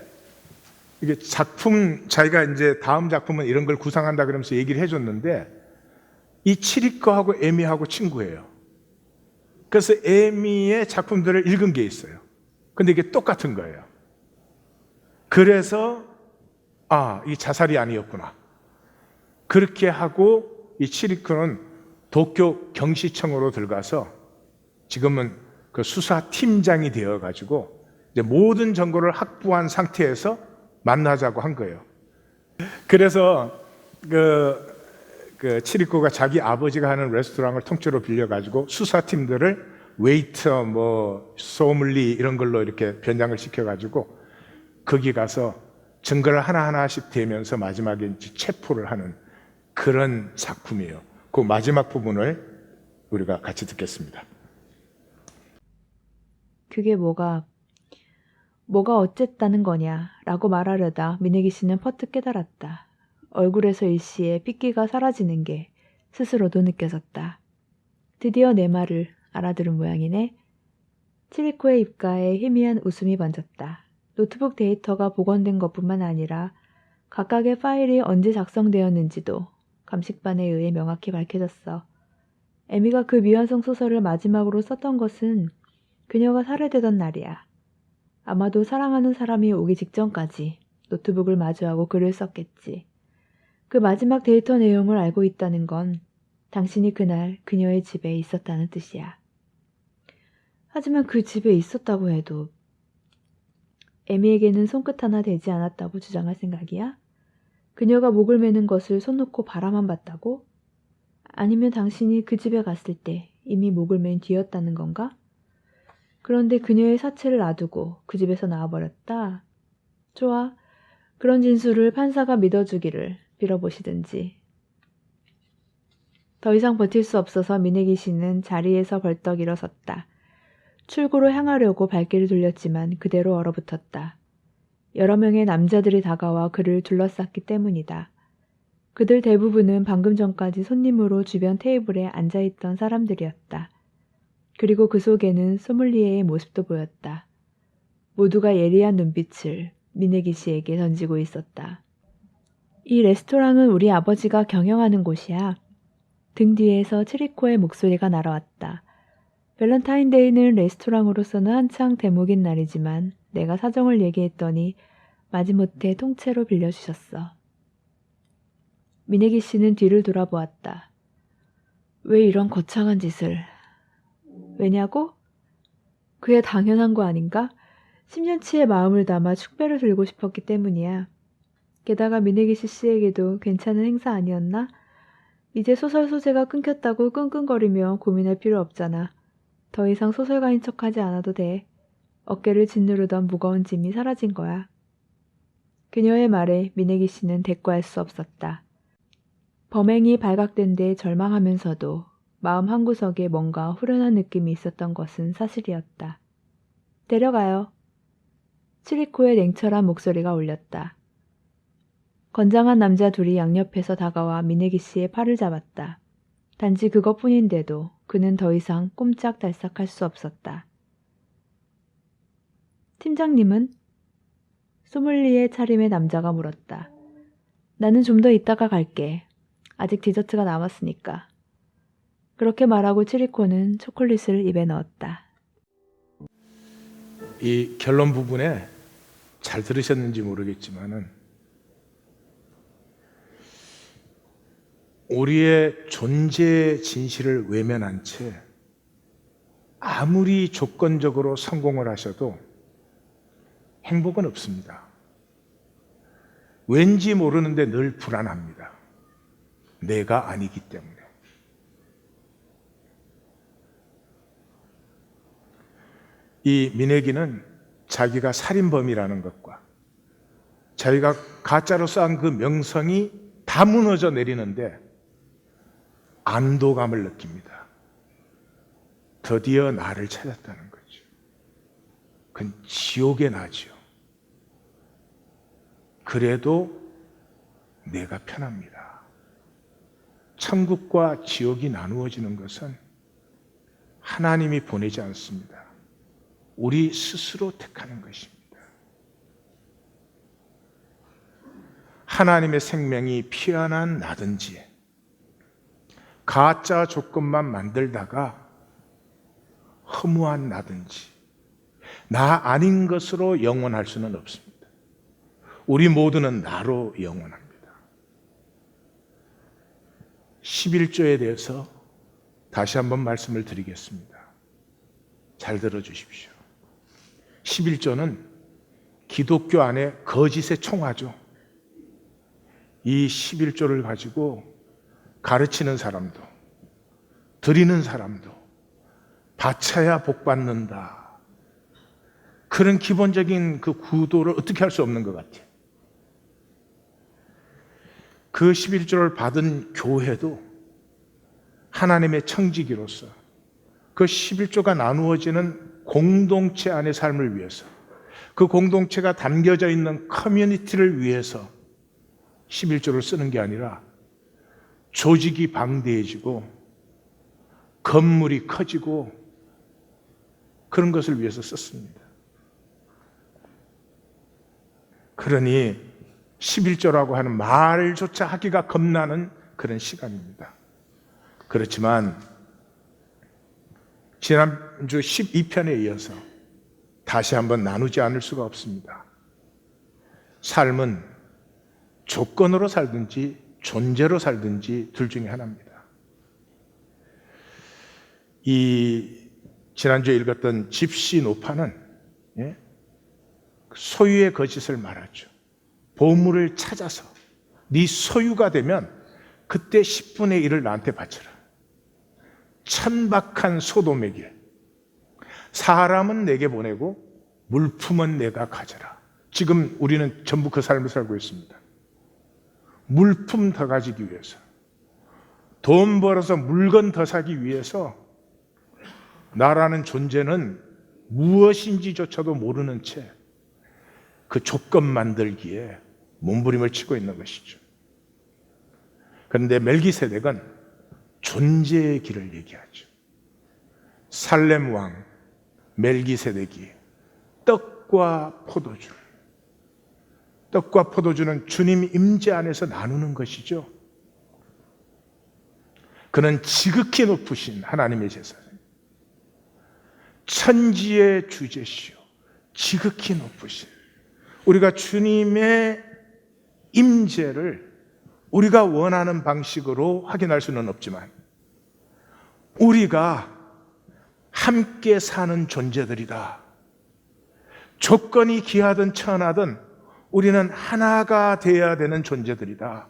이게 자기가 이제 다음 작품은 이런 걸 구상한다 그러면서 얘기를 해줬는데, 이 치리코하고 에미하고 친구예요. 그래서 에미의 작품들을 읽은 게 있어요. 근데 이게 똑같은 거예요. 그래서 이 자살이 아니었구나. 그렇게 하고 이 치리코는 도쿄 경시청으로 들어가서 지금은 그 수사팀장이 되어가지고 이제 모든 정보를 확보한 상태에서 만나자고 한 거예요. 그래서 그 치리코가 자기 아버지가 하는 레스토랑을 통째로 빌려가지고 수사팀들을 웨이터, 뭐 소믈리 이런 걸로 이렇게 변장을 시켜가지고 거기 가서 증거를 하나하나씩 대면서 마지막에 체포를 하는 그런 작품이에요. 그 마지막 부분을 우리가 같이 듣겠습니다.
그게 뭐가 어쨌다는 거냐라고 말하려다 미네기 씨는 퍼뜩 깨달았다. 얼굴에서 일시에 핏기가 사라지는 게 스스로도 느껴졌다. 드디어 내 말을 알아들은 모양이네. 치리코의 입가에 희미한 웃음이 번졌다. 노트북 데이터가 복원된 것뿐만 아니라 각각의 파일이 언제 작성되었는지도 감식반에 의해 명확히 밝혀졌어. 에미가 그 미완성 소설을 마지막으로 썼던 것은 그녀가 살해되던 날이야. 아마도 사랑하는 사람이 오기 직전까지 노트북을 마주하고 글을 썼겠지. 그 마지막 데이터 내용을 알고 있다는 건 당신이 그날 그녀의 집에 있었다는 뜻이야. 하지만 그 집에 있었다고 해도 에미에게는 손끝 하나 대지 않았다고 주장할 생각이야? 그녀가 목을 매는 것을 손 놓고 바라만 봤다고? 아니면 당신이 그 집에 갔을 때 이미 목을 맨 뒤였다는 건가? 그런데 그녀의 사체를 놔두고 그 집에서 나와버렸다. 좋아. 그런 진술을 판사가 믿어주기를 빌어보시든지. 더 이상 버틸 수 없어서 미네기 씨는 자리에서 벌떡 일어섰다. 출구로 향하려고 발길을 돌렸지만 그대로 얼어붙었다. 여러 명의 남자들이 다가와 그를 둘러쌌기 때문이다. 그들 대부분은 방금 전까지 손님으로 주변 테이블에 앉아있던 사람들이었다. 그리고 그 속에는 소믈리에의 모습도 보였다. 모두가 예리한 눈빛을 미네기 씨에게 던지고 있었다. 이 레스토랑은 우리 아버지가 경영하는 곳이야. 등 뒤에서 치리코의 목소리가 날아왔다. 밸런타인데이는 레스토랑으로서는 한창 대목인 날이지만 내가 사정을 얘기했더니 마지못해 통째로 빌려주셨어. 미네기 씨는 뒤를 돌아보았다. 왜 이런 거창한 짓을... 왜냐고? 그게 당연한 거 아닌가? 10년치의 마음을 담아 축배를 들고 싶었기 때문이야. 게다가 미네기시 씨에게도 괜찮은 행사 아니었나? 이제 소설 소재가 끊겼다고 끙끙거리며 고민할 필요 없잖아. 더 이상 소설가인 척하지 않아도 돼. 어깨를 짓누르던 무거운 짐이 사라진 거야. 그녀의 말에 미네기 씨는 대꾸할 수 없었다. 범행이 발각된 데 절망하면서도 마음 한구석에 뭔가 후련한 느낌이 있었던 것은 사실이었다. 데려가요. 치리코의 냉철한 목소리가 울렸다. 건장한 남자 둘이 양옆에서 다가와 미네기 씨의 팔을 잡았다. 단지 그것뿐인데도 그는 더 이상 꼼짝달싹할 수 없었다. 팀장님은? 소믈리에 차림의 남자가 물었다. 나는 좀 더 있다가 갈게. 아직 디저트가 남았으니까. 그렇게 말하고 치리코는 초콜릿을 입에 넣었다.
이 결론 부분에 잘 들으셨는지 모르겠지만은 우리의 존재 진실을 외면한 채 아무리 조건적으로 성공을 하셔도 행복은 없습니다. 왠지 모르는데 늘 불안합니다. 내가 아니기 때문에. 이 미네기는 자기가 살인범이라는 것과 자기가 가짜로 쌓은 그 명성이 다 무너져 내리는데 안도감을 느낍니다. 드디어 나를 찾았다는 거죠. 그건 지옥의 나지요. 그래도 내가 편합니다. 천국과 지옥이 나누어지는 것은 하나님이 보내지 않습니다. 우리 스스로 택하는 것입니다. 하나님의 생명이 피어난 나든지 가짜 조건만 만들다가 허무한 나든지 나 아닌 것으로 영원할 수는 없습니다. 우리 모두는 나로 영원합니다. 11조에 대해서 다시 한번 말씀을 드리겠습니다. 잘 들어주십시오. 11조는 기독교 안에 거짓의 총화죠. 이 11조를 가지고 가르치는 사람도 드리는 사람도 바쳐야 복 받는다. 그런 기본적인 그 구도를 어떻게 할 수 없는 것 같아요. 그 11조를 받은 교회도 하나님의 청지기로서 그 11조가 나누어지는 공동체 안의 삶을 위해서 그 공동체가 담겨져 있는 커뮤니티를 위해서 11조를 쓰는 게 아니라 조직이 방대해지고 건물이 커지고 그런 것을 위해서 썼습니다. 그러니 11조라고 하는 말조차 하기가 겁나는 그런 시간입니다. 그렇지만 지난주 12편에 이어서 다시 한번 나누지 않을 수가 없습니다. 삶은 조건으로 살든지 존재로 살든지 둘 중에 하나입니다. 이 지난주에 읽었던 집시 노파는 소유의 거짓을 말하죠. 보물을 찾아서 네 소유가 되면 그때 10분의 1을 나한테 바쳐라. 천박한 소돔의 길. 사람은 내게 보내고 물품은 내가 가져라. 지금 우리는 전부 그 삶을 살고 있습니다. 물품 더 가지기 위해서, 돈 벌어서 물건 더 사기 위해서 나라는 존재는 무엇인지조차도 모르는 채 그 조건 만들기에 몸부림을 치고 있는 것이죠. 그런데 멜기세덱은 존재의 길을 얘기하죠. 살렘 왕 멜기세덱이 떡과 포도주는 주님 임재 안에서 나누는 것이죠. 그는 지극히 높으신 하나님의 제사장, 천지의 주제시요 지극히 높으신, 우리가 주님의 임재를 우리가 원하는 방식으로 확인할 수는 없지만 우리가 함께 사는 존재들이다. 조건이 귀하든 천하든 우리는 하나가 되어야 되는 존재들이다.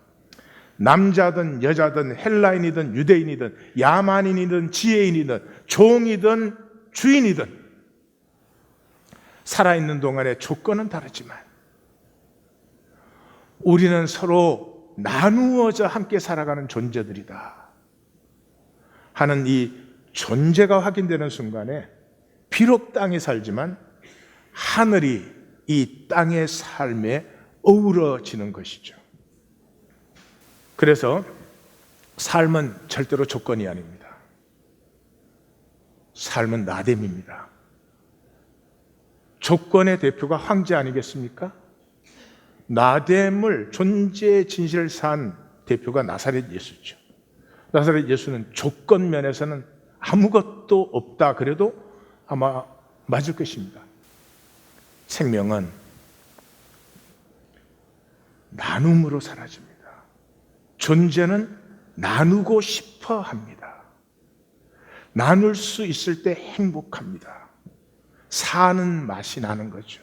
남자든 여자든 헬라인이든 유대인이든 야만인이든 지혜인이든 종이든 주인이든 살아있는 동안의 조건은 다르지만 우리는 서로 나누어져 함께 살아가는 존재들이다 하는 이 존재가 확인되는 순간에 비록 땅에 살지만 하늘이 이 땅의 삶에 어우러지는 것이죠. 그래서 삶은 절대로 조건이 아닙니다. 삶은 나됨입니다. 조건의 대표가 황제 아니겠습니까? 나됨을, 존재의 진실을 산 대표가 나사렛 예수죠. 나사렛 예수는 조건 면에서는 아무것도 없다 그래도 아마 맞을 것입니다. 생명은 나눔으로 사라집니다. 존재는 나누고 싶어 합니다. 나눌 수 있을 때 행복합니다. 사는 맛이 나는 거죠.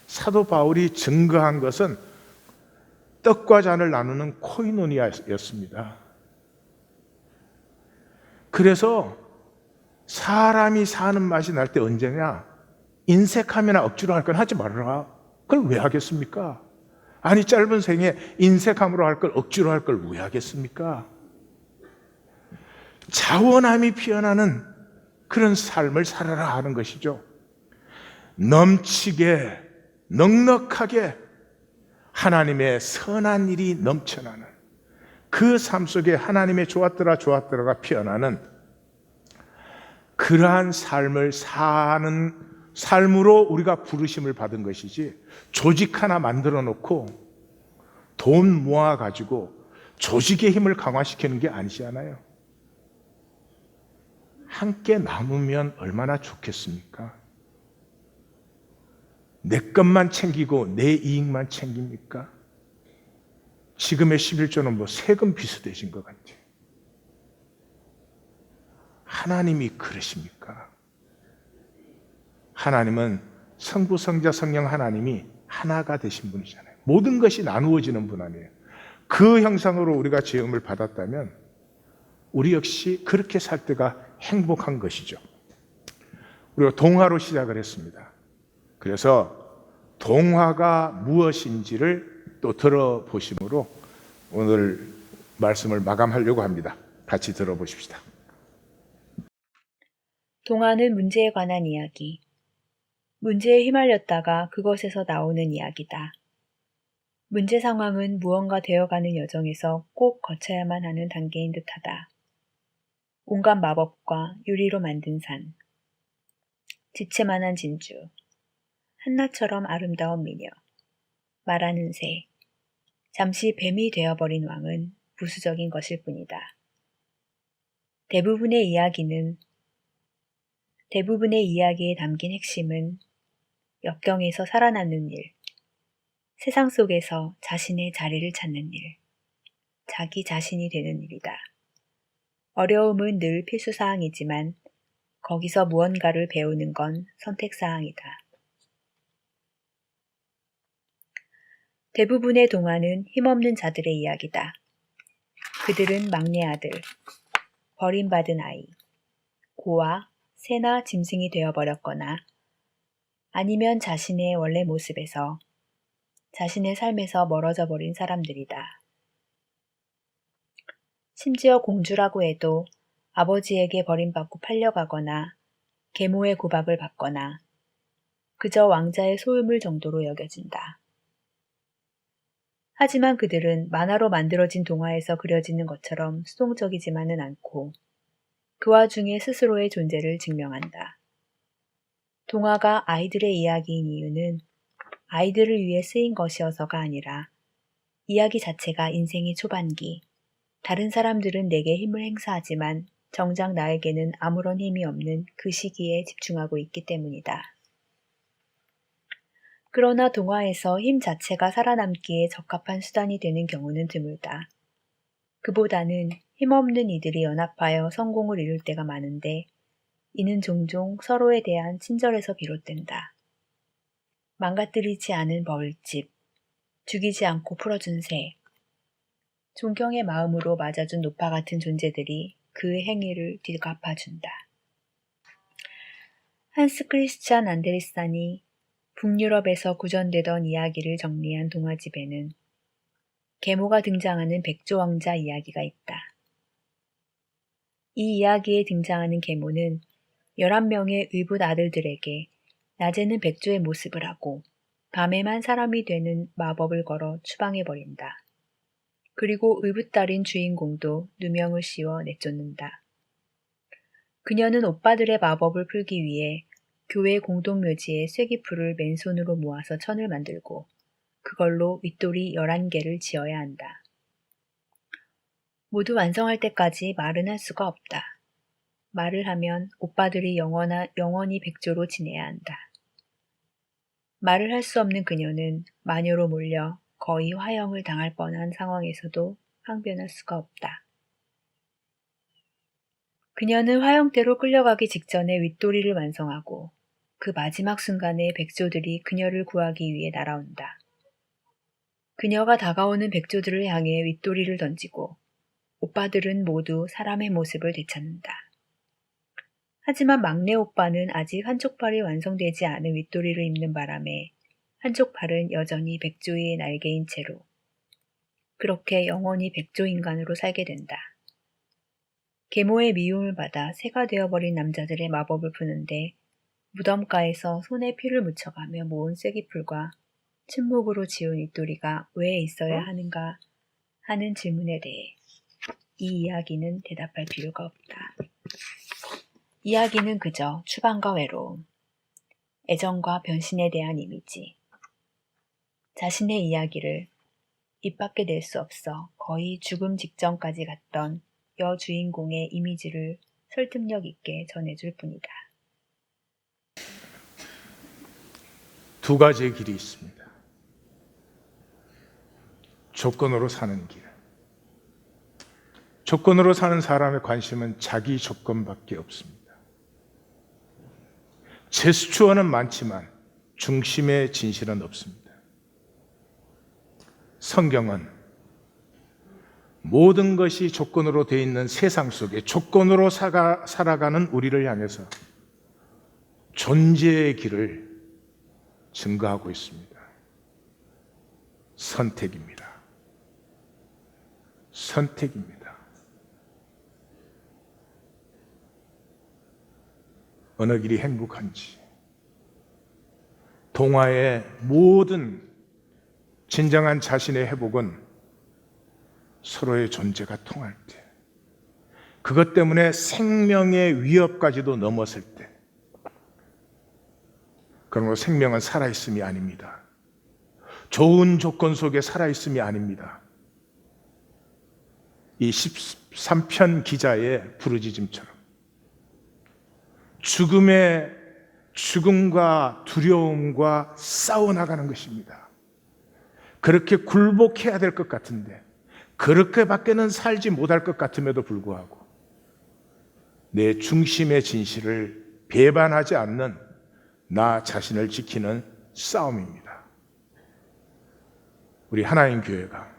사도 바울이 증거한 것은 떡과 잔을 나누는 코이노니아였습니다. 그래서 사람이 사는 맛이 날 때 언제냐? 인색함이나 억지로 할 건 하지 말아라. 그걸 왜 하겠습니까? 아니, 짧은 생에 인색함으로 할 걸 억지로 할 걸 왜 하겠습니까? 자원함이 피어나는 그런 삶을 살아라 하는 것이죠. 넘치게, 넉넉하게 하나님의 선한 일이 넘쳐나는 그 삶 속에 하나님의 좋았더라가 피어나는 그러한 삶을 사는 삶으로 우리가 부르심을 받은 것이지, 조직 하나 만들어 놓고 돈 모아가지고 조직의 힘을 강화시키는 게 아니잖아요. 함께 나누면 얼마나 좋겠습니까? 내 것만 챙기고 내 이익만 챙깁니까? 지금의 11조는 뭐 세금 비슷해진 것 같아요. 하나님이 그러십니까? 하나님은 성부, 성자, 성령 하나님이 하나가 되신 분이잖아요. 모든 것이 나누어지는 분 아니에요. 그 형상으로 우리가 죄음을 받았다면 우리 역시 그렇게 살 때가 행복한 것이죠. 우리가 동화로 시작을 했습니다. 그래서 동화가 무엇인지를 또 들어보심으로 오늘 말씀을 마감하려고 합니다. 같이 들어보십시다.
동화는 문제에 관한 이야기. 문제에 휘말렸다가 그것에서 나오는 이야기다. 문제 상황은 무언가 되어가는 여정에서 꼭 거쳐야만 하는 단계인 듯하다. 온갖 마법과 유리로 만든 산, 지체만한 진주, 한나처럼 아름다운 미녀, 말하는 새, 잠시 뱀이 되어버린 왕은 부수적인 것일 뿐이다. 대부분의 이야기에 담긴 핵심은 역경에서 살아남는 일, 세상 속에서 자신의 자리를 찾는 일, 자기 자신이 되는 일이다. 어려움은 늘 필수사항이지만 거기서 무언가를 배우는 건 선택사항이다. 대부분의 동화는 힘없는 자들의 이야기다. 그들은 막내 아들, 버림받은 아이, 고아, 새나 짐승이 되어버렸거나 아니면 자신의 원래 모습에서, 자신의 삶에서 멀어져 버린 사람들이다. 심지어 공주라고 해도 아버지에게 버림받고 팔려가거나 계모의 구박을 받거나 그저 왕자의 소유물 정도로 여겨진다. 하지만 그들은 만화로 만들어진 동화에서 그려지는 것처럼 수동적이지만은 않고 그 와중에 스스로의 존재를 증명한다. 동화가 아이들의 이야기인 이유는 아이들을 위해 쓰인 것이어서가 아니라 이야기 자체가 인생의 초반기, 다른 사람들은 내게 힘을 행사하지만 정작 나에게는 아무런 힘이 없는 그 시기에 집중하고 있기 때문이다. 그러나 동화에서 힘 자체가 살아남기에 적합한 수단이 되는 경우는 드물다. 그보다는 힘없는 이들이 연합하여 성공을 이룰 때가 많은데 이는 종종 서로에 대한 친절에서 비롯된다. 망가뜨리지 않은 벌집, 죽이지 않고 풀어준 새, 존경의 마음으로 맞아준 노파 같은 존재들이 그 행위를 뒤갚아준다. 한스 크리스찬 안데르센이 북유럽에서 구전되던 이야기를 정리한 동화집에는 계모가 등장하는 백조왕자 이야기가 있다. 이 이야기에 등장하는 계모는 11명의 의붓 아들들에게 낮에는 백조의 모습을 하고 밤에만 사람이 되는 마법을 걸어 추방해버린다. 그리고 의붓딸인 주인공도 누명을 씌워 내쫓는다. 그녀는 오빠들의 마법을 풀기 위해 교회 공동묘지에 쐐기풀을 맨손으로 모아서 천을 만들고 그걸로 윗돌이 11개를 지어야 한다. 모두 완성할 때까지 말은 할 수가 없다. 말을 하면 오빠들이 영원히 백조로 지내야 한다. 말을 할 수 없는 그녀는 마녀로 몰려 거의 화형을 당할 뻔한 상황에서도 항변할 수가 없다. 그녀는 화형대로 끌려가기 직전에 윗도리를 완성하고 그 마지막 순간에 백조들이 그녀를 구하기 위해 날아온다. 그녀가 다가오는 백조들을 향해 윗도리를 던지고 오빠들은 모두 사람의 모습을 되찾는다. 하지만 막내 오빠는 아직 한쪽 팔이 완성되지 않은 윗도리를 입는 바람에 한쪽 팔은 여전히 백조의 날개인 채로 그렇게 영원히 백조 인간으로 살게 된다. 계모의 미움을 받아 새가 되어버린 남자들의 마법을 푸는데 무덤가에서 손에 피를 묻혀가며 모은 쐐기풀과 침묵으로 지은 윗도리가 왜 있어야 하는가 하는 질문에 대해 이 이야기는 대답할 필요가 없다. 이야기는 그저 추방과 외로움, 애정과 변신에 대한 이미지, 자신의 이야기를 입 밖에 낼 수 없어 거의 죽음 직전까지 갔던 여주인공의 이미지를 설득력 있게 전해줄 뿐이다.
두 가지의 길이 있습니다. 조건으로 사는 길. 조건으로 사는 사람의 관심은 자기 조건밖에 없습니다. 제스처는 많지만 중심의 진실은 없습니다. 성경은 모든 것이 조건으로 되어 있는 세상 속에 조건으로 살아가는 우리를 향해서 존재의 길을 증거하고 있습니다. 선택입니다. 선택입니다. 어느 길이 행복한지, 동화의 모든 진정한 자신의 회복은 서로의 존재가 통할 때, 그것 때문에 생명의 위협까지도 넘었을 때, 그러므로 생명은 살아있음이 아닙니다. 좋은 조건 속에 살아있음이 아닙니다. 이 13편 기자의 부르짖음처럼 죽음과 두려움과 싸워나가는 것입니다. 그렇게 굴복해야 될 것 같은데, 그렇게밖에는 살지 못할 것 같음에도 불구하고 내 중심의 진실을 배반하지 않는 나 자신을 지키는 싸움입니다. 우리 하나님 교회가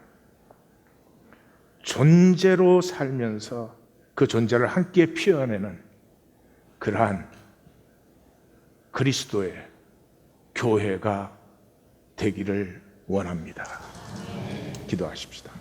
존재로 살면서 그 존재를 함께 피워내는 그러한 그리스도의 교회가 되기를 원합니다. 기도하십시다.